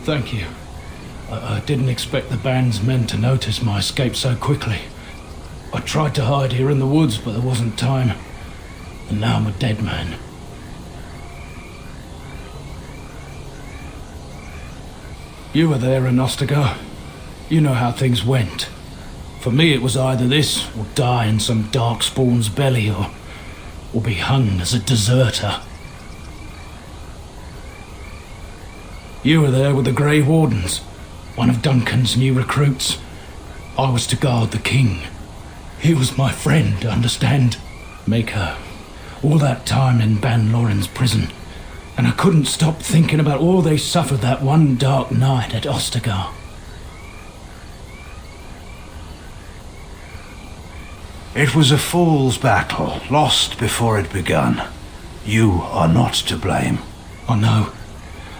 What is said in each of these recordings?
Thank you. I didn't expect the band's men to notice my escape so quickly. I tried to hide here in the woods, but there wasn't time. And now I'm a dead man. You were there in Ostagar. You know how things went. For me, it was either this, or die in some darkspawn's belly, or be hung as a deserter. You were there with the Grey Wardens, one of Duncan's new recruits. I was to guard the king. He was my friend, understand? Maker. All that time in Ban Loren's prison, and I couldn't stop thinking about all they suffered that one dark night at Ostagar. It was a fool's battle, lost before it begun. You are not to blame. I know.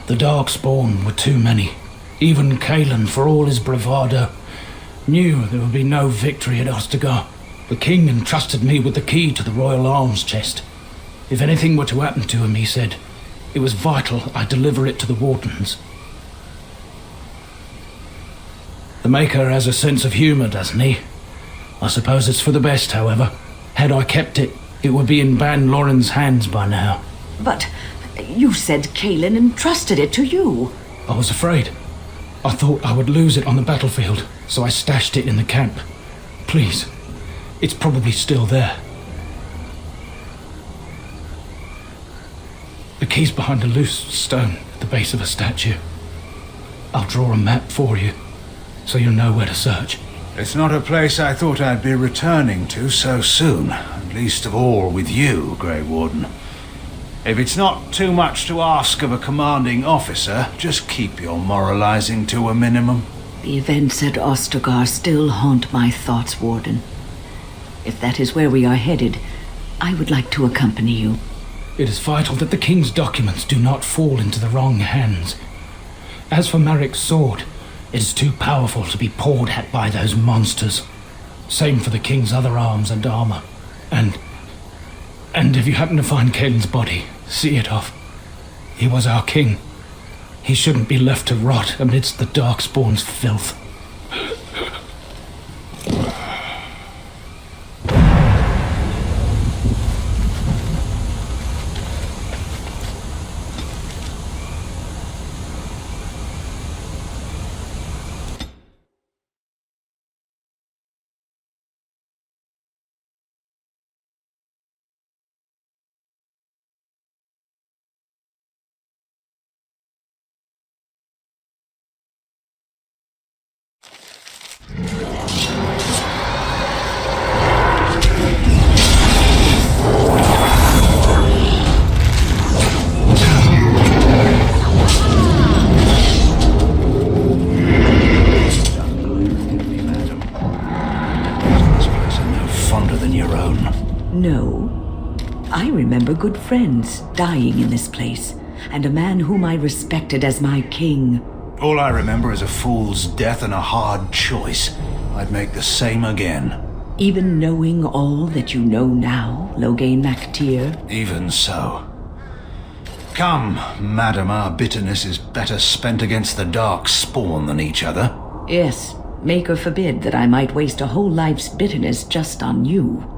The darkspawn were too many. Even Cailan, for all his bravado, knew there would be no victory at Ostagar. The king entrusted me with the key to the royal arms chest. If anything were to happen to him, he said, it was vital I deliver it to the wardens. The Maker has a sense of humour, doesn't he? I suppose it's for the best, however. Had I kept it, it would be in Ban Loren's hands by now. But you said Cailan entrusted it to you. I was afraid. I thought I would lose it on the battlefield, so I stashed it in the camp. Please, it's probably still there. The key's behind a loose stone at the base of a statue. I'll draw a map for you, so you'll know where to search. It's not a place I thought I'd be returning to so soon, and least of all with you, Grey Warden. If it's not too much to ask of a commanding officer, just keep your moralizing to a minimum. The events at Ostagar still haunt my thoughts, Warden. If that is where we are headed, I would like to accompany you. It is vital that the king's documents do not fall into the wrong hands. As for Marik's sword, it is too powerful to be pawed at by those monsters. Same for the king's other arms and armor. And if you happen to find Cailan's body, see it off. He was our king. He shouldn't be left to rot amidst the darkspawn's filth. Good friends dying in this place, and a man whom I respected as my king. All I remember is a fool's death and a hard choice. I'd make the same again. Even knowing all that you know now, Logain Mac Tyr? Even so. Come, madam, our bitterness is better spent against the darkspawn than each other. Yes, Maker forbid that I might waste a whole life's bitterness just on you.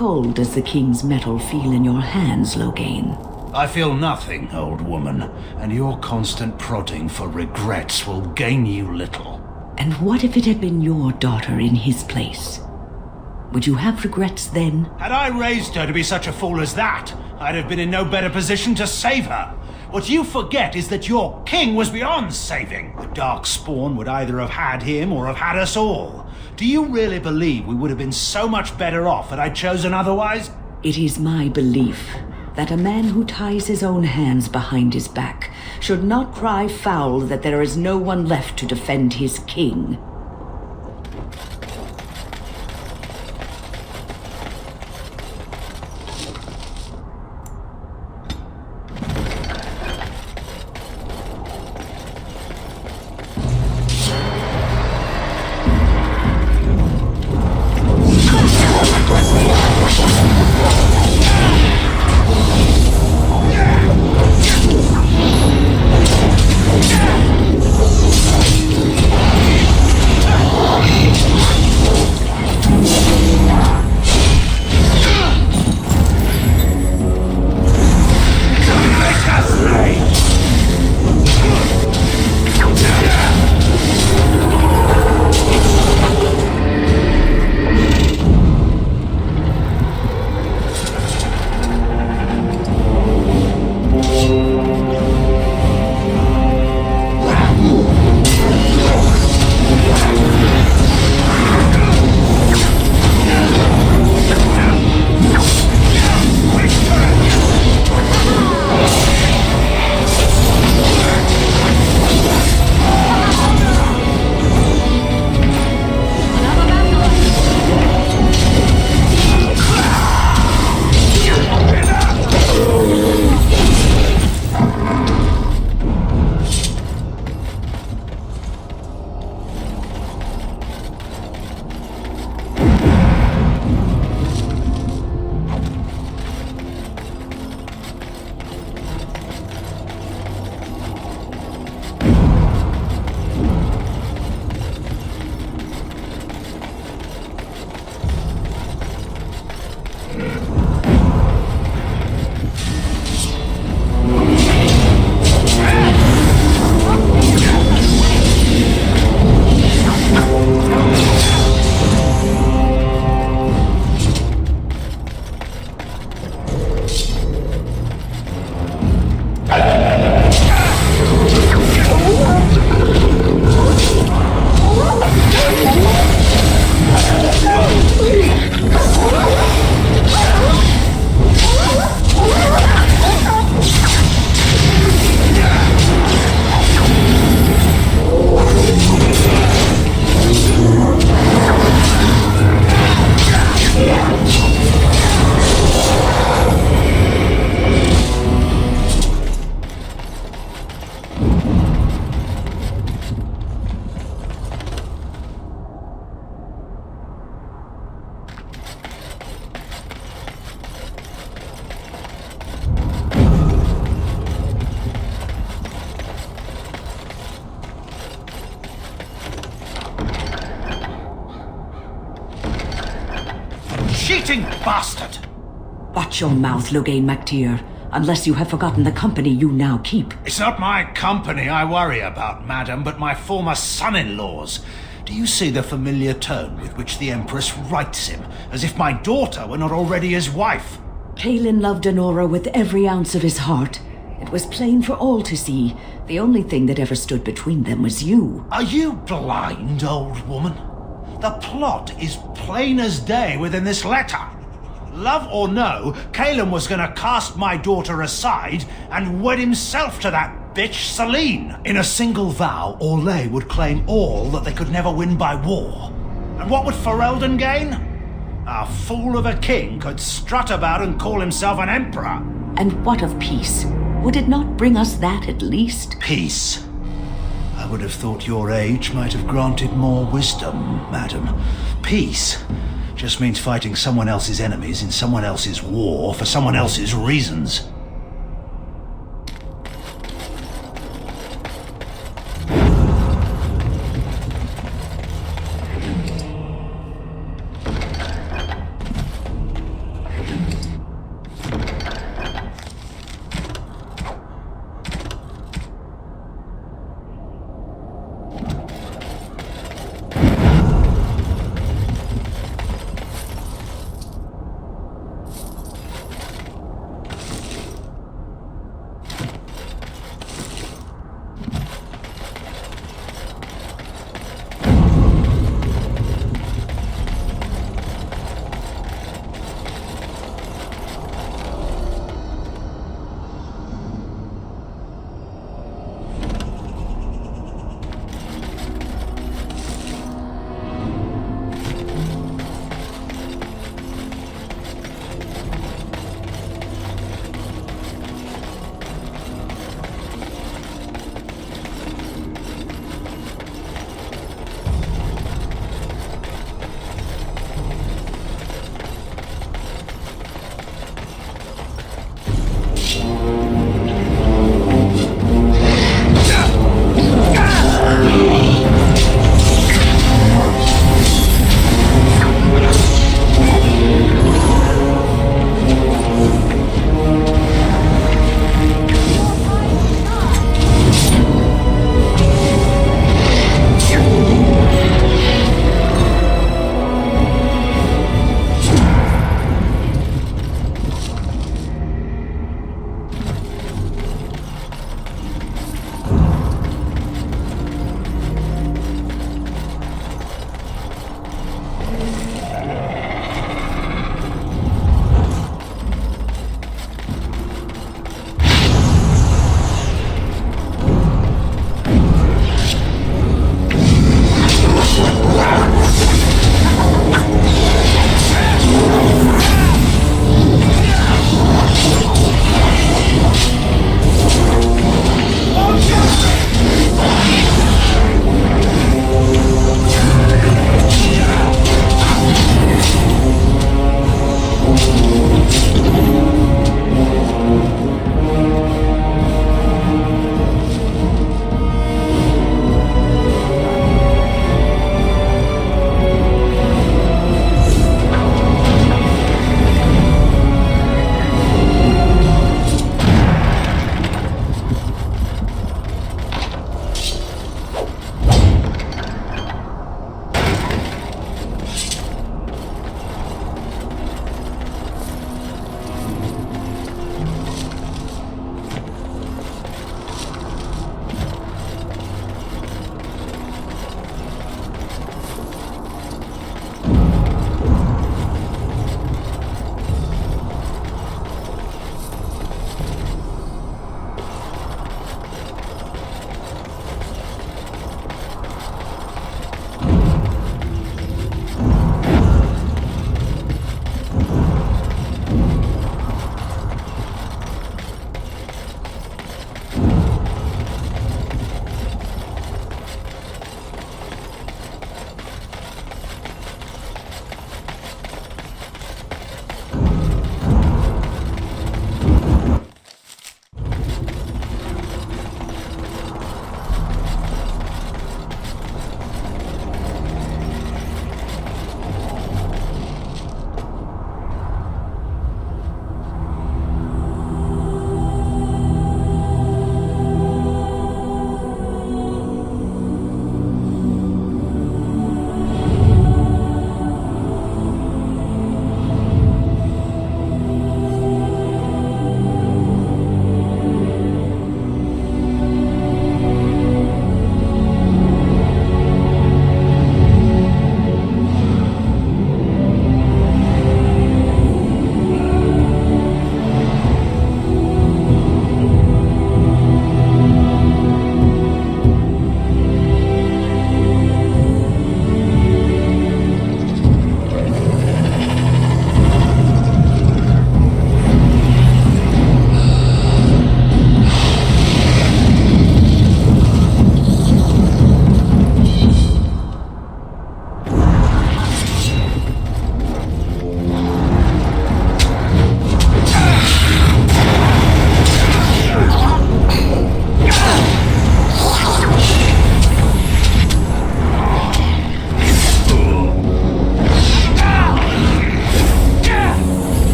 cold does the king's metal feel in your hands, Loghain? I feel nothing, old woman, and your constant prodding for regrets will gain you little. And what if it had been your daughter in his place? Would you have regrets then? Had I raised her to be such a fool as that, I'd have been in no better position to save her. What you forget is that your king was beyond saving. The darkspawn would either have had him or have had us all. Do you really believe we would have been so much better off had I chosen otherwise? It is my belief that a man who ties his own hands behind his back should not cry foul that there is no one left to defend his king. Cheating bastard! Watch your mouth, Loghain MacTyr, unless you have forgotten the company you now keep. It's not my company I worry about, madam, but my former son-in-law's. Do you see the familiar tone with which the Empress writes him, as if my daughter were not already his wife? Cailan loved Honora with every ounce of his heart. It was plain for all to see. The only thing that ever stood between them was you. Are you blind, old woman? The plot is plain as day within this letter. Love or no, Cailan was gonna cast my daughter aside and wed himself to that bitch Celine. In a single vow, Orlais would claim all that they could never win by war. And what would Ferelden gain? A fool of a king could strut about and call himself an emperor. And what of peace? Would it not bring us that at least? Peace. I would have thought your age might have granted more wisdom, madam. Peace just means fighting someone else's enemies in someone else's war for someone else's reasons.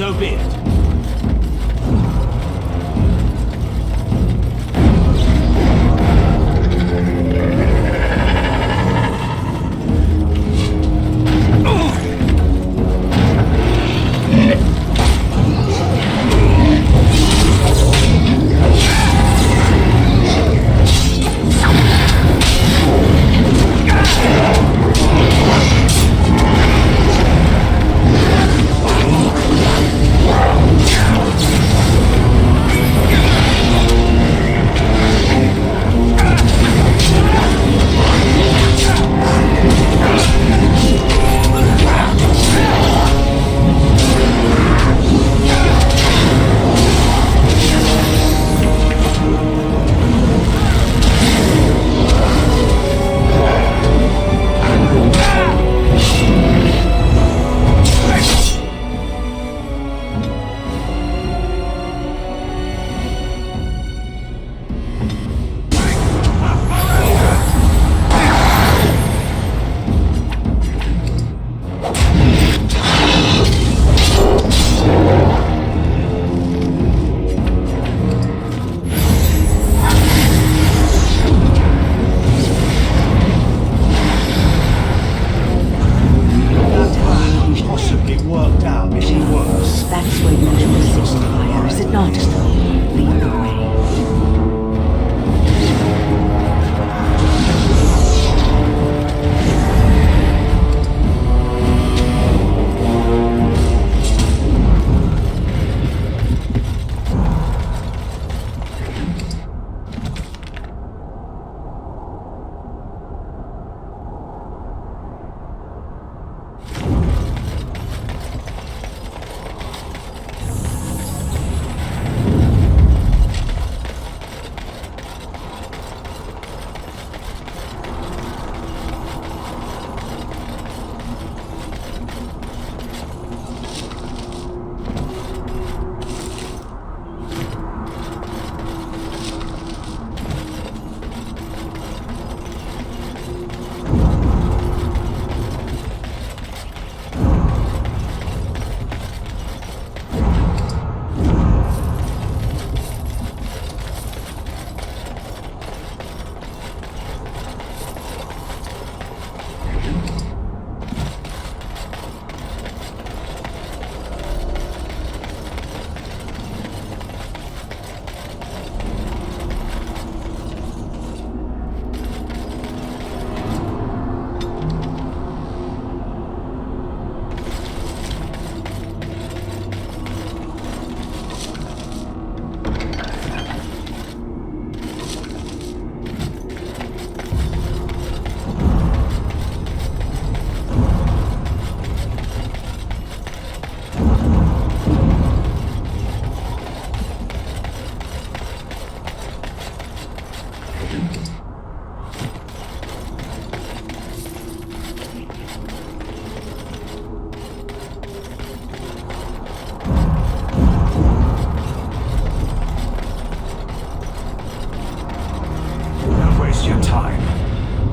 So be it.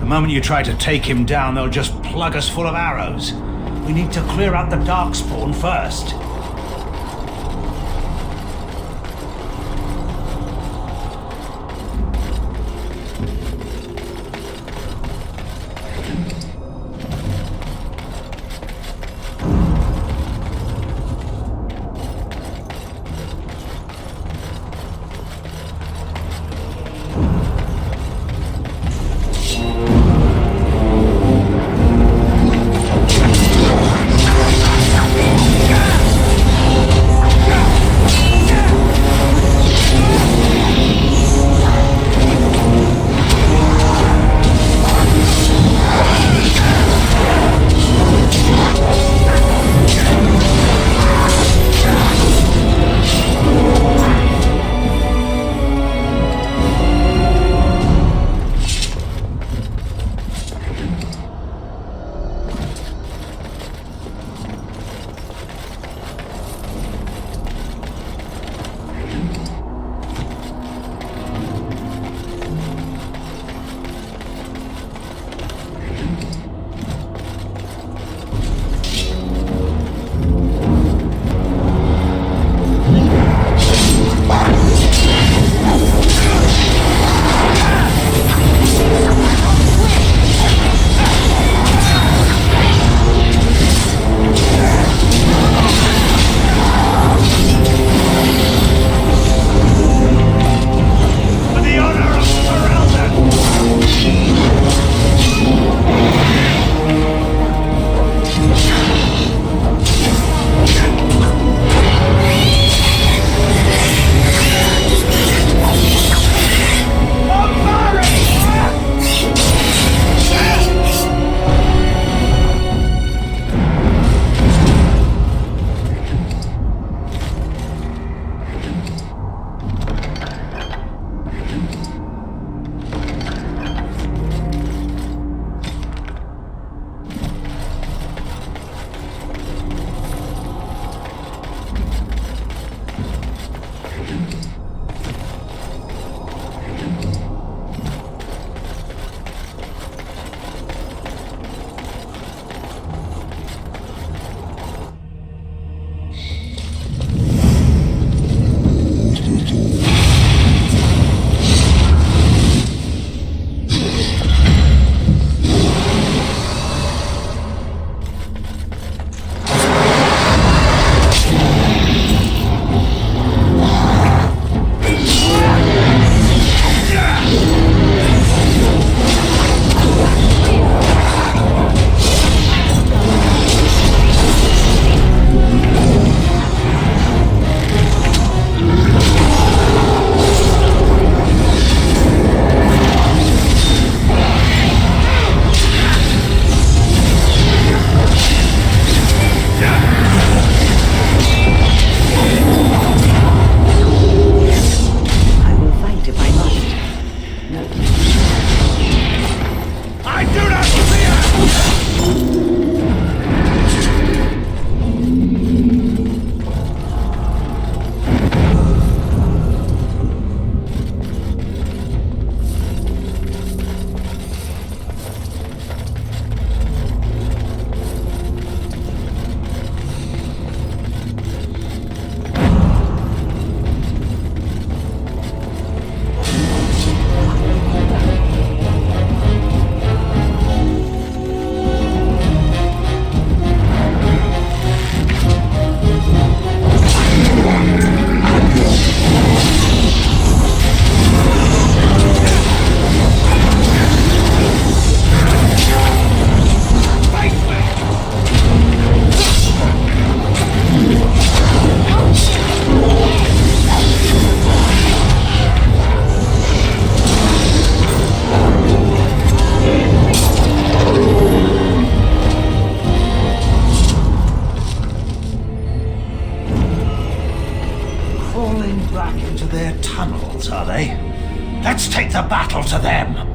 The moment you try to take him down, they'll just plug us full of arrows. We need to clear out the darkspawn first. back into their tunnels, are they? Let's take the battle to them!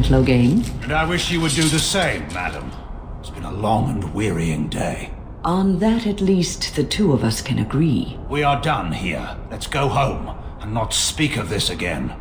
Loghain. And I wish you would do the same, madam. It's been a long and wearying day. On that, at least, the two of us can agree. We are done here. Let's go home and not speak of this again.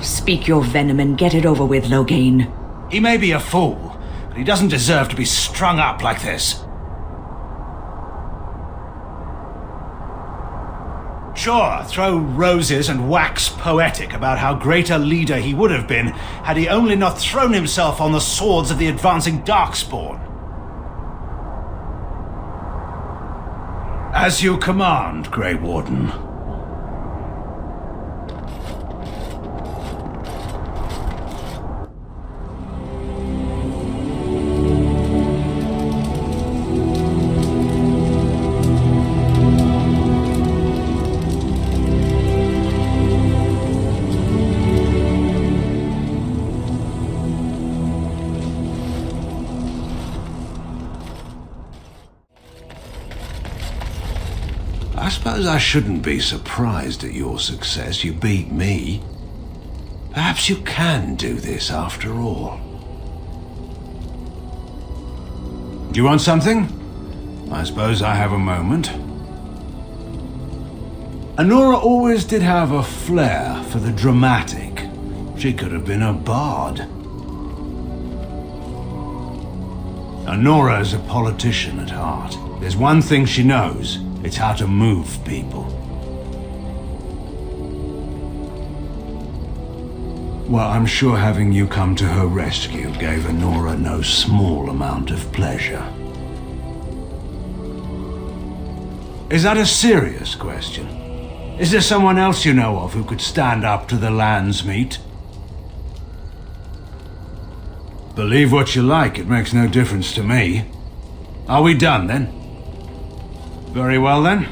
Speak your venom and get it over with, Loghain. He may be a fool, but he doesn't deserve to be strung up like this. Sure, throw roses and wax poetic about how great a leader he would have been had he only not thrown himself on the swords of the advancing darkspawn. As you command, Grey Warden. I suppose I shouldn't be surprised at your success. You beat me. Perhaps you can do this after all. Do you want something? I suppose I have a moment. Anora always did have a flair for the dramatic. She could have been a bard. Anora's a politician at heart. There's one thing she knows. It's how to move people. Well, I'm sure having you come to her rescue gave Anora no small amount of pleasure. Is that a serious question? Is there someone else you know of who could stand up to the Landsmeet? Believe what you like, it makes no difference to me. Are we done then? Very well then.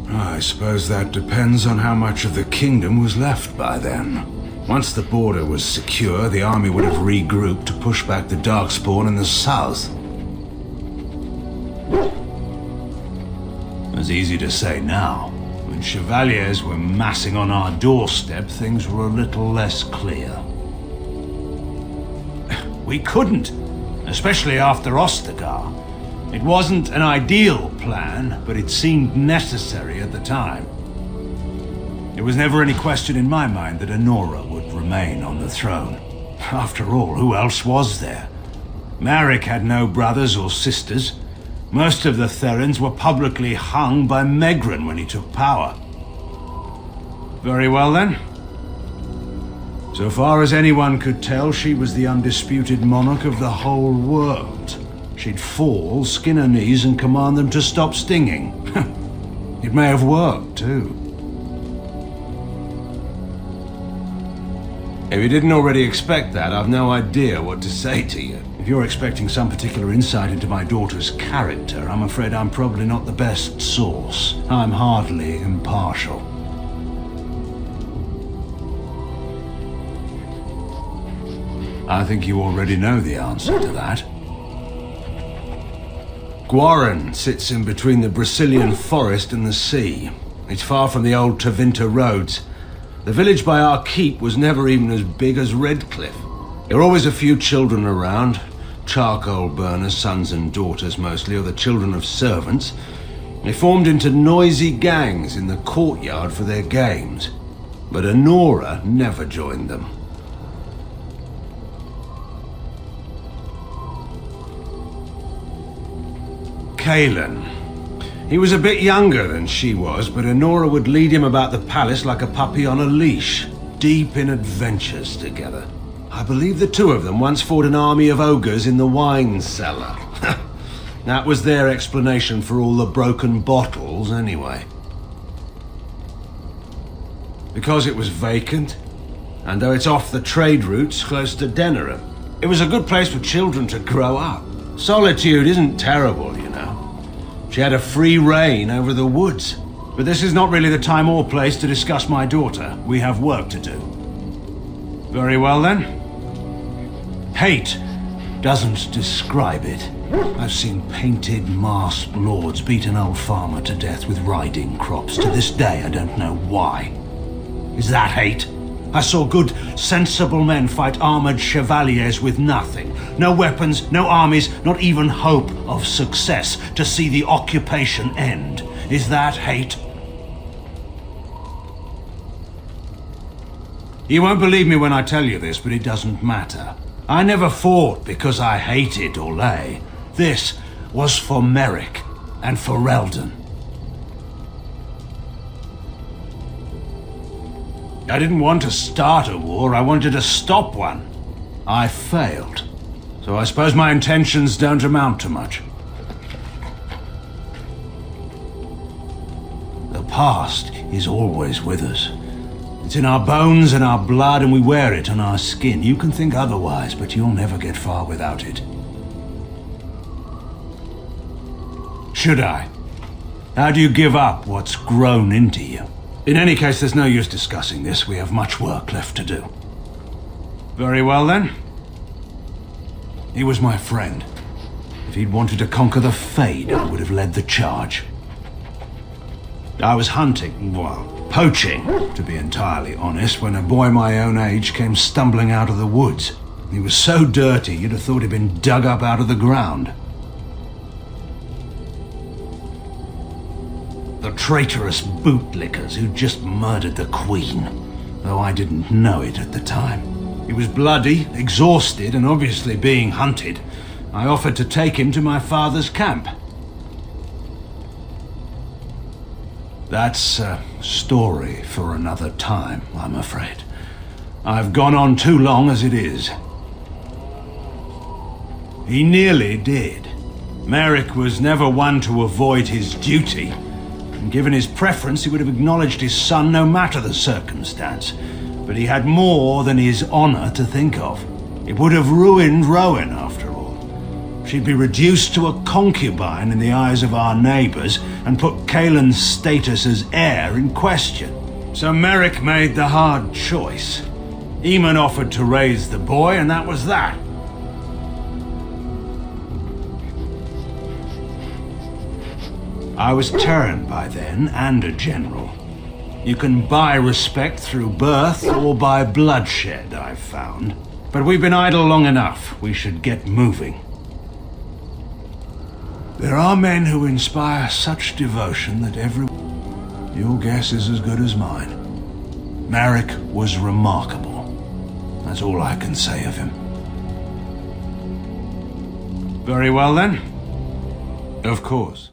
I suppose that depends on how much of the kingdom was left by then. Once the border was secure, the army would have regrouped to push back the darkspawn in the south. It's easy to say now. When chevaliers were massing on our doorstep, things were a little less clear. We couldn't, especially after Ostagar. It wasn't an ideal plan, but it seemed necessary at the time. There was never any question in my mind that Anora would remain on the throne. After all, who else was there? Maric had no brothers or sisters. Most of the Teyrns were publicly hung by Megran when he took power. Very well then. So far as anyone could tell, she was the undisputed monarch of the whole world. She'd fall, skin her knees, and command them to stop stinging. It may have worked, too. If you didn't already expect that, I've no idea what to say to you. If you're expecting some particular insight into my daughter's character, I'm afraid I'm probably not the best source. I'm hardly impartial. I think you already know the answer to that. Gwaran sits in between the Brazilian forest and the sea. It's far from the old Tevinter roads. The village by our keep was never even as big as Redcliffe. There were always a few children around. Charcoal burners, sons and daughters mostly, or the children of servants. They formed into noisy gangs in the courtyard for their games. But Honora never joined them. Cailan. He was a bit younger than she was, but Honora would lead him about the palace like a puppy on a leash, deep in adventures together. I believe the two of them once fought an army of ogres in the wine cellar. That was their explanation for all the broken bottles, anyway. Because it was vacant, and though it's off the trade routes close to Denerim, it was a good place for children to grow up. Solitude isn't terrible, you know. She had a free reign over the woods. But this is not really the time or place to discuss my daughter. We have work to do. Very well then. Hate doesn't describe it. I've seen painted, masked lords beat an old farmer to death with riding crops. To this day, I don't know why. Is that hate? I saw good, sensible men fight armored chevaliers with nothing. No weapons, no armies, not even hope of success to see the occupation end. Is that hate? You won't believe me when I tell you this, but it doesn't matter. I never fought because I hated Orlais. This was for Merrick and Ferelden. I didn't want to start a war, I wanted to stop one. I failed. So I suppose my intentions don't amount to much. The past is always with us. It's in our bones and our blood, and we wear it on our skin. You can think otherwise, but you'll never get far without it. Should I? How do you give up what's grown into you? In any case, there's no use discussing this. We have much work left to do. Very well, then. He was my friend. If he'd wanted to conquer the Fade, I would have led the charge. I was hunting, well, poaching, to be entirely honest, when a boy my own age came stumbling out of the woods. He was so dirty, you'd have thought he'd been dug up out of the ground. The traitorous bootlickers who just murdered the Queen, though I didn't know it at the time. He was bloody, exhausted, and obviously being hunted. I offered to take him to my father's camp. That's a story for another time, I'm afraid. I've gone on too long as it is. He nearly did. Merrick was never one to avoid his duty. And given his preference, he would have acknowledged his son no matter the circumstance. But he had more than his honor to think of. It would have ruined Rowan, after all. She'd be reduced to a concubine in the eyes of our neighbors and put Cailan's status as heir in question. So Merrick made the hard choice. Eamon offered to raise the boy, and that was that. I was Teyrn by then, and a general. You can buy respect through birth or by bloodshed, I've found. But we've been idle long enough. We should get moving. There are men who inspire such devotion that your guess is as good as mine. Merrick was remarkable. That's all I can say of him. Very well then. Of course.